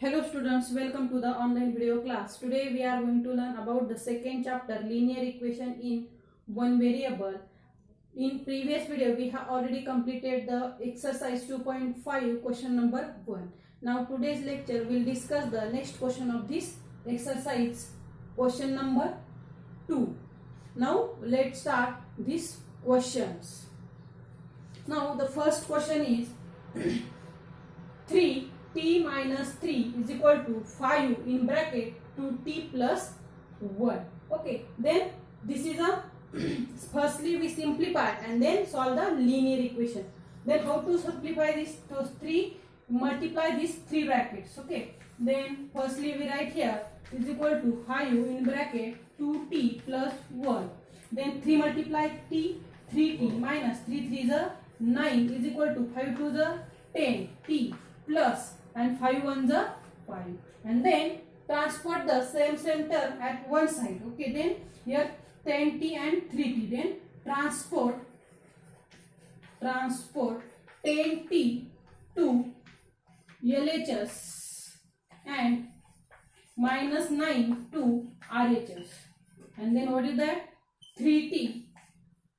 Hello students, welcome to the online video class. Today we are going to learn about the second chapter, linear equation in one variable. In previous video we have already completed the exercise 2.5 question number 1. Now today's lecture will discuss the next question of this exercise, question number 2. Now let's start these questions. Now the first question is 3t minus 3 is equal to 5 in bracket 2t plus 1. Okay, then this is a firstly we simplify and then solve the linear equation. Then how to simplify this? So 3 multiply these 3 brackets. Okay, then firstly we write here is equal to 5 in bracket 2t plus 1. Then 3 multiply t, 3t minus 3 3 is a 9 is equal to 5 to the 10 t plus and 5 1 is 5, and then transport the same term at one side. Okay, then here 10t and 3t, then transport 10t to LHS and minus 9 to RHS, and then what is that? 3t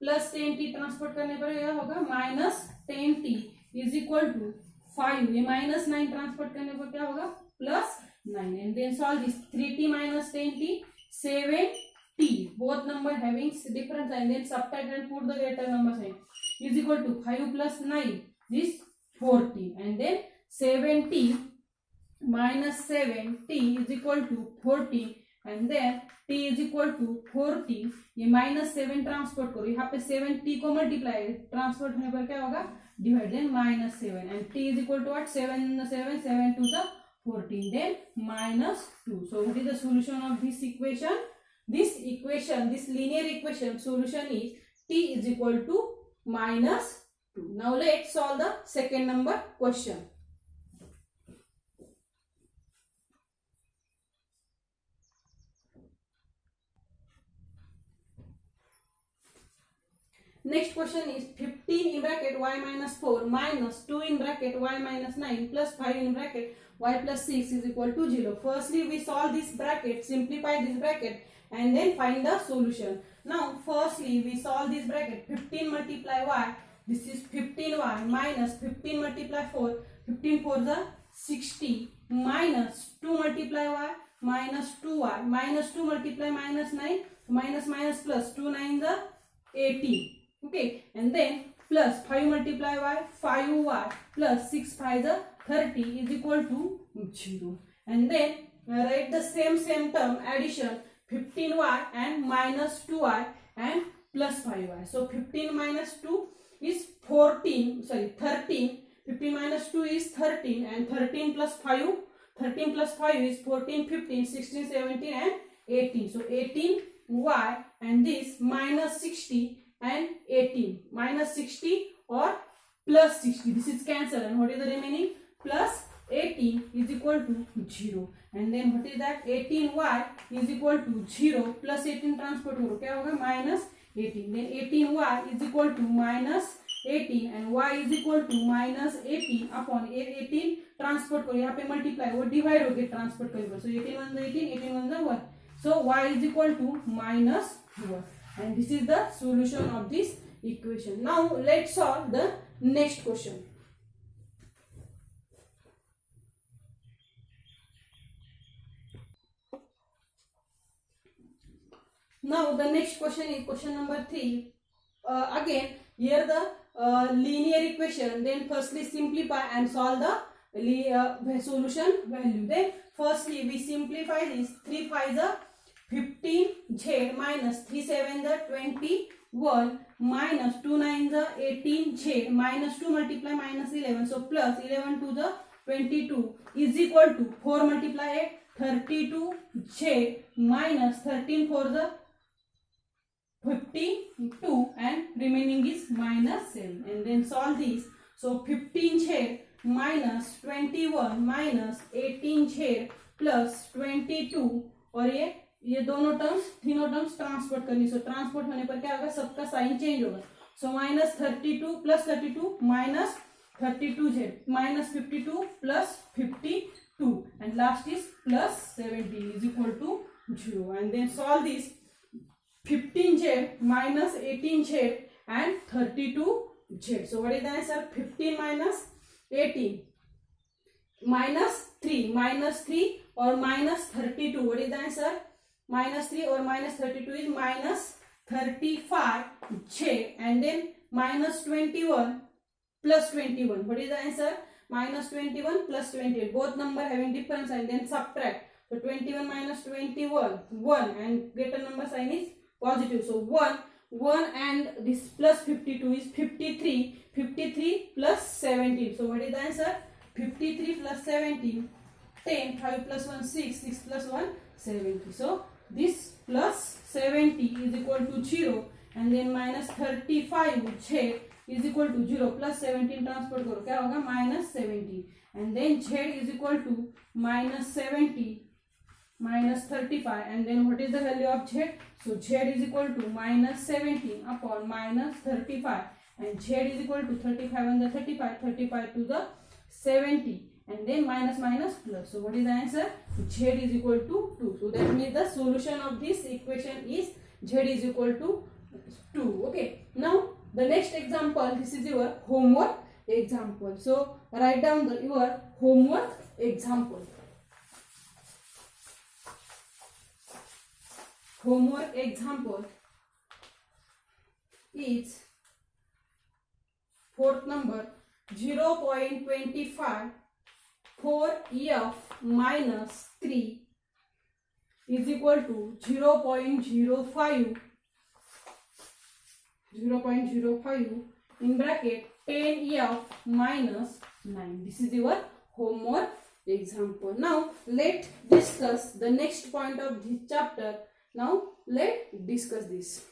plus 10t transport करने पर यह होगा minus 10t is equal to 5. ये minus 9 transport करने पर क्या होगा? Plus 9. And then solve this 3t minus 10t 7t, both number having different sign, then subtract and put the greater number sign, is equal to 5 plus 9 is 14, and then 7t minus 7t is equal to 14, and then t is equal to 14. ये minus 7 transport करो, यहाँ पे 7t को multiply transport होने पर क्या होगा? Divide, then minus 7 and t is equal to what? 7 to the 14, then minus 2. So what is the solution of this equation? This linear equation solution is t is equal to minus 2. Now let's solve the second number question. Next question is 15 in bracket y minus 4 minus 2 in bracket y minus 9 plus 5 in bracket y plus 6 is equal to 0. Firstly we solve this bracket, simplify this bracket and then find the solution. Now firstly we solve this bracket, 15 multiply y, this is 15y minus 15 multiply 4, 15 4 is 60 minus 2 multiply y minus 2y minus 2 multiply minus 9, minus minus plus 2 9 is 18. Okay, and then plus 5 multiply y 5y plus 6 5 is 30 is equal to 0, and then write the same term addition 15y and minus 2y and plus 5y. So 15 minus 2 is 13, 15 minus 2 is 13, and 13 plus 5 is 14 15 16 17 and 18. So 18y and this minus 60 and 18, minus 60 or plus 60, this is cancelled, and what is the remaining? Plus 18 is equal to 0, and then what is that? 18y is equal to 0 plus 18 transport करो, क्या होगा? minus 18, then 18y is equal to minus 18 and y is equal to minus 18 upon 18 transport करो, यहाँ पे multiply वो divide होके transport करेगा, so 18 1 18, 18 1 1, so y is equal to minus 1. And this is the solution of this equation. Now let's solve the next question. Now the next question is question number 3. Again here the linear equation, then firstly simplify and solve the solution value. Then firstly we simplify this, 3 5 is 15z minus 3 7 is 21 minus 2 9 is 18z minus 2 multiply minus 11, so plus 11 to the 22 is equal to 4 multiply 8 32z minus 13 4 is 52 and remaining is minus 7, and then solve this. So 15z minus 21 minus 18z plus 22, और ये दोनों terms तीनों terms transport करनी, सो transport होने पर क्या होगा? सबका साइन चेंज होगा, so minus 32 plus 32 minus 32z minus 52 plus 52 2 and last is plus 17 is equal to 0. And then solve this 15z minus 18z and 32z. So what is the answer? 15 minus 18 minus 3 or minus 32. What is the answer? Minus 3 or minus 32 is minus 35z and then minus 21 plus 21. What is the answer? Minus 21 plus 28. Both number having difference and then subtract. So 21 minus 21, 1 and greater number sign is positive. So 1 and this plus 52 is 53. 53 plus 17. So what is the answer? 53 plus 17, 10, 5 plus 1, 6, 6 plus 1, 70. So this plus 70 is equal to 0 and then minus 35z is equal to 0 plus 17 transport करो क्या होगा minus 17 and then z is equal to minus 70 minus 35 and then what is the value of z? So z is equal to minus 17 upon minus 35 and z is equal to 35 and the 35 to the 70 and then minus minus plus. So what is the answer? Z is equal to 2. So that means the solution of this equation is z is equal to 2. Okay. Now the next example, this is your homework example. So write down your homework example. Homework example is fourth number 0.25 4f minus 3 is equal to 0.05 in bracket 10f minus 9. This is your homework example. Now let's discuss the next point of this chapter. Now let's discuss this.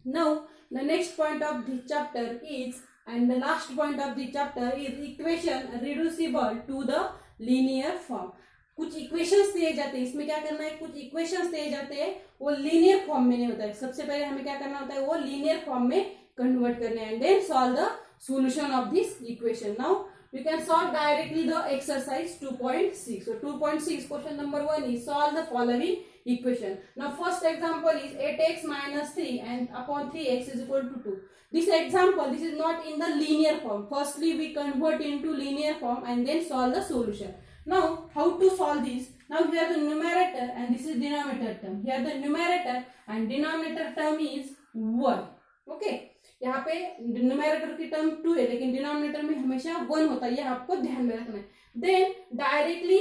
Now the next point of this chapter is, and the last point of the chapter is equation reducible to the linear form. कुछ equations दिए जाते हैं, इसमें क्या करना है, कुछ equations दिए जाते हैं वो लीनियर फॉर्म में नहीं होता है. सबसे पहले हमें क्या करना होता है, वो लीनियर फॉर्म में कन्वर्ट करने हैं and then solve the solution of this equation. Now we can solve directly the exercise 2.6. So 2.6 question number 1 is solve the following equation. Now first example is 8x minus 3 and upon 3x is equal to 2. This example, this is not in the linear form. Firstly we convert into linear form and then solve the solution. Now how to solve this? Now here the numerator and this is denominator term. Here the numerator and denominator term is 1. Okay. यहाँ पे numerator की term 2 है लेकिन denominator में हमेशा 1 होता है, ये आपको ध्यान में रखना है. Then directly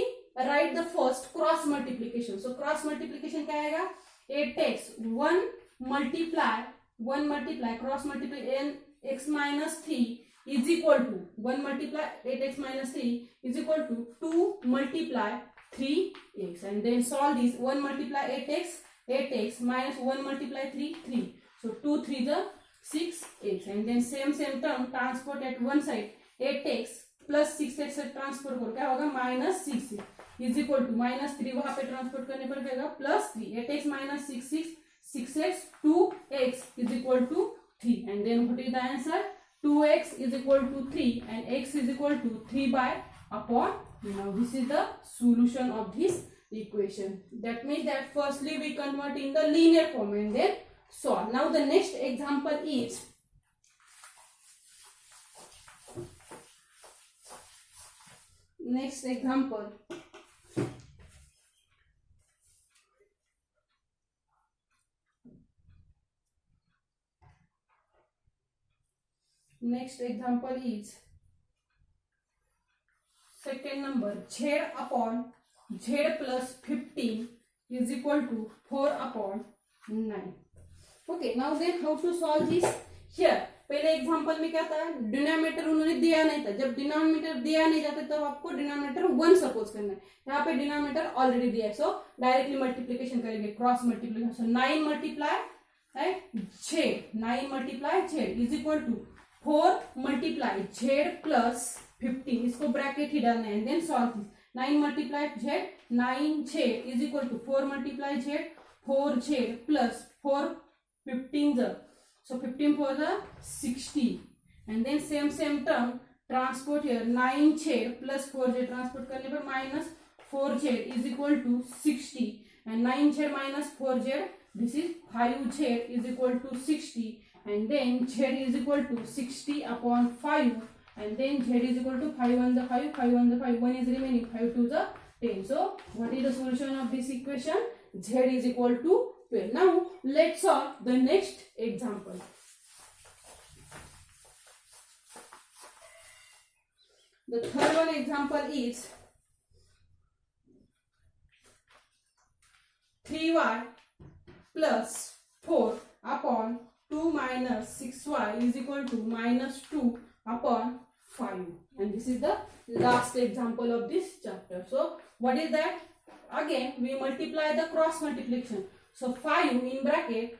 write the first cross multiplication. So cross multiplication क्या आएगा, 8x 1 multiply cross multiply x minus 3 is equal to 1 multiply 8x minus 3 is equal to 2 multiply 3x and then solve this. 1 multiply 8x minus 1 multiply 3. So 2 3 the 6x and then same term transport at one side. 8x plus 6x से transport करो क्या होगा, minus 6 is equal to minus 3 वहां पे transport करने पर जाएगा plus 3. 8x minus 6x 2x is equal to 3 and then what is the answer? 2x is equal to 3 and x is equal to 3 by upon. Now this is the solution of this equation. That means that firstly we convert in the linear form and then solve. Now the next example is next example is second number z upon z plus 15 is equal to 4 upon 9. Okay, now then how to solve this? Here पहले example में क्या था, denominator उन्होंने दिया नहीं था. जब denominator दिया नहीं जाता तब आपको डिनोमिनेटर 1 सपोज करना है. यहाँ पे डिनोमिनेटर ऑलरेडी दिया है, सो डायरेक्टली मल्टीप्लिकेशन करेंगे, cross multiplication. So 9 multiply z is equal to 4 multiply z plus 15. इसको ब्रैकेट ही डालना है and then solve this. 9 multiply z 9z is equal to 4 multiply z 4z plus 4 15 the, so 15 for the 60, and then same term transport here 9z plus 4z transport करने पर minus 4z is equal to 60, and 9z minus 4z, this is 5z is equal to 60, and then z is equal to 60 upon 5, and then z is equal to 5 on the 5, 5 on the 5, 1 is remaining, 5 to the 10. So what is the solution of this equation? Z is equal to 12. Now let's solve the next example. The third one example is 3y plus 4 upon 2 minus 6y is equal to minus 2 upon 5, and this is the last example of this chapter. So what is that? Again we multiply the cross multiplication. So 5 in bracket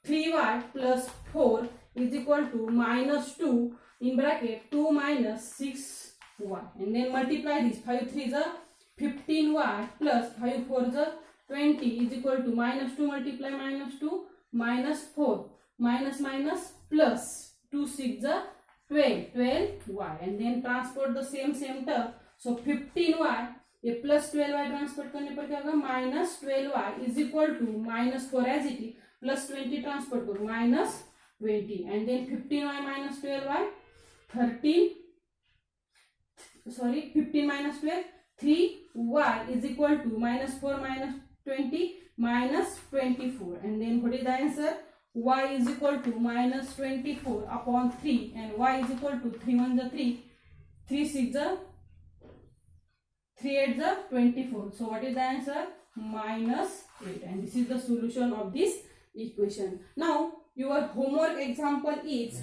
3y plus 4 is equal to minus 2 in bracket 2 minus 6y, and then multiply this. 5 3 is a 15y plus 5 4 is a 20 is equal to minus 2 multiply minus 2 minus 4 minus minus plus 2 6 is 12y, and then transport the same term. So 15y ये plus 12y transport करने पर क्या होगा? Minus 12y is equal to minus 4 as it is plus 20 transport करो minus 20, and then 15y minus 12y 15 minus 12 3y is equal to minus 4 minus 20 minus 24, and then what is the answer? Y is equal to minus 24 upon 3, and y is equal to 3 1 the 3, 3 6 the 3 8 the 24. So what is the answer? Minus 8, and this is the solution of this equation. Now your homework example is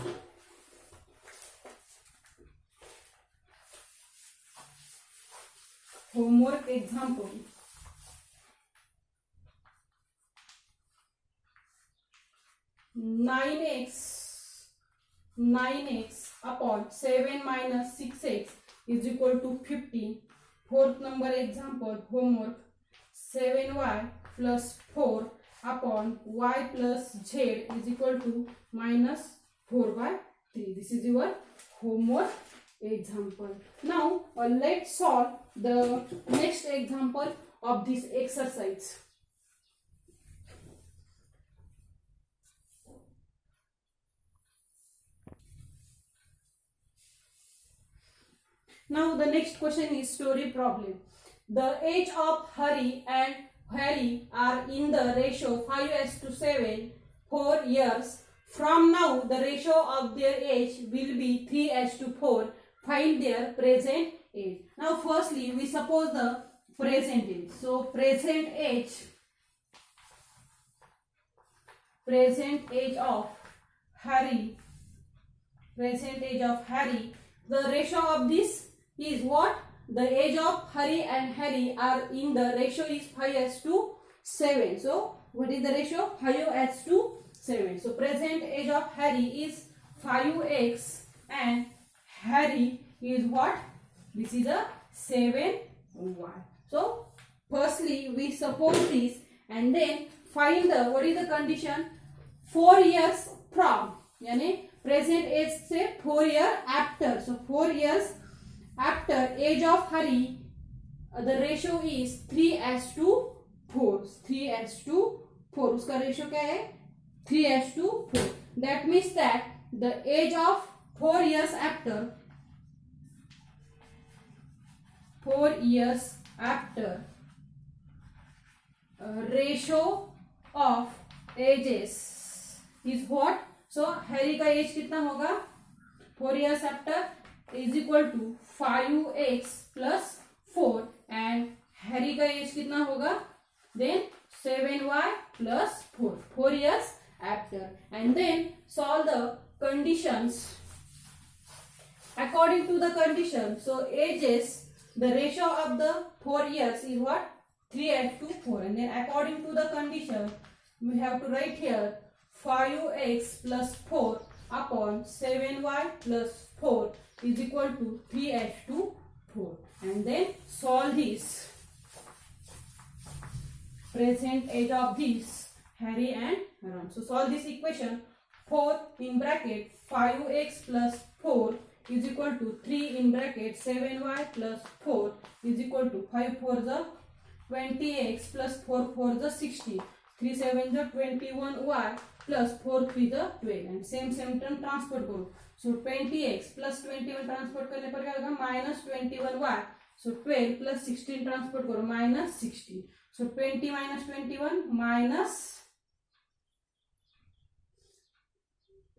homework example 9x upon 7 minus 6x is equal to 15. Fourth number example homework 7y plus 4 upon y plus z is equal to minus 4 by 3. This is your homework example. Now let's solve the next example of this exercise. Now the next question is story problem. The age of Hari and Harry are in the ratio 5:7 4 years. From now the ratio of their age will be 3:4. Find their present age. Now firstly we suppose the present age. So present age of Harry, the ratio of this is what? The age of Hari and Harry are in the ratio is 5:7. So what is the ratio? 5:7. So present age of Harry is 5x and Harry is what? This is a 7y. So firstly we suppose this, and then find the what is the condition? 4 years from, यानी present age से 4 year after. So 4 years after age of Hari, the ratio is 3:4. 3:4. उसका ratio क्या है? 3:4. That means that the age of 4 years after, 4 years after, ratio of ages is what? So Harry का age कितना होगा? 4 years after is equal to 5x plus 4, and Harry का age कितना होगा? Then 7y plus 4. 4 years after, and then solve the conditions according to the condition. So ages, the ratio of the 4 years is what? 3:4, and then according to the condition we have to write here 5x plus 4 upon 7y plus 4 is equal to 3:4, and then solve this. Present age of this Harry and Ron. So solve this equation. 4 in bracket 5x plus 4 is equal to 3 in bracket 7y plus 4 is equal to 5 4 the 20x plus 4 4 the 60. 3 7 the 21y plus 4 3 the 12 and same term transfer करो. So 20x plus 21 transfer करने पर क्या होगा minus 21y. So 12 plus 16 transfer करो minus 16. So 20 minus 21 minus,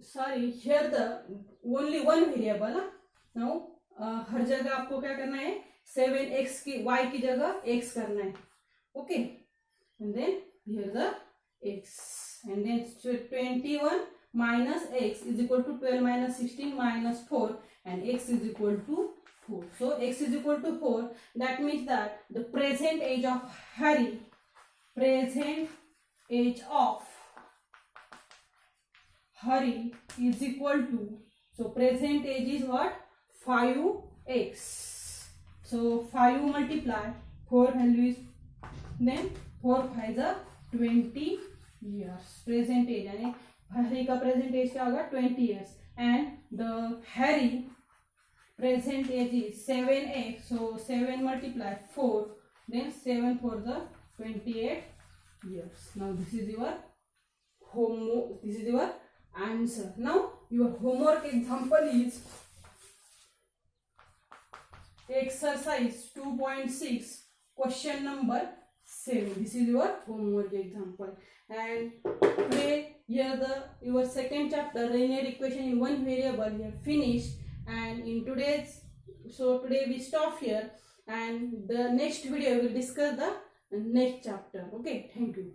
sorry, here the only one variable. Now हर जगह आपको क्या करना है 7x की y की जगह x करना है. Okay, and then here the x, and then 21 minus x is equal to 12 minus 16 minus 4 and x is equal to 4. So x is equal to 4. That means that the present age of Harry, present age of Harry is equal to, so present age is what? 5x. So 5 multiply 4 value is, then 4 5 is 20 years. Present age यानी Harry का present age क्या होगा 20 years and the Harry present age is 7x. So 7 multiply 4, then 7 4 the 28 years. Now this is your answer. Now your homework example is exercise 2.6 question number 7. This is your homework example. And today here your second chapter linear equation in one variable here finished. And in today we stop here, and the next video we will discuss the next chapter. Okay, thank you.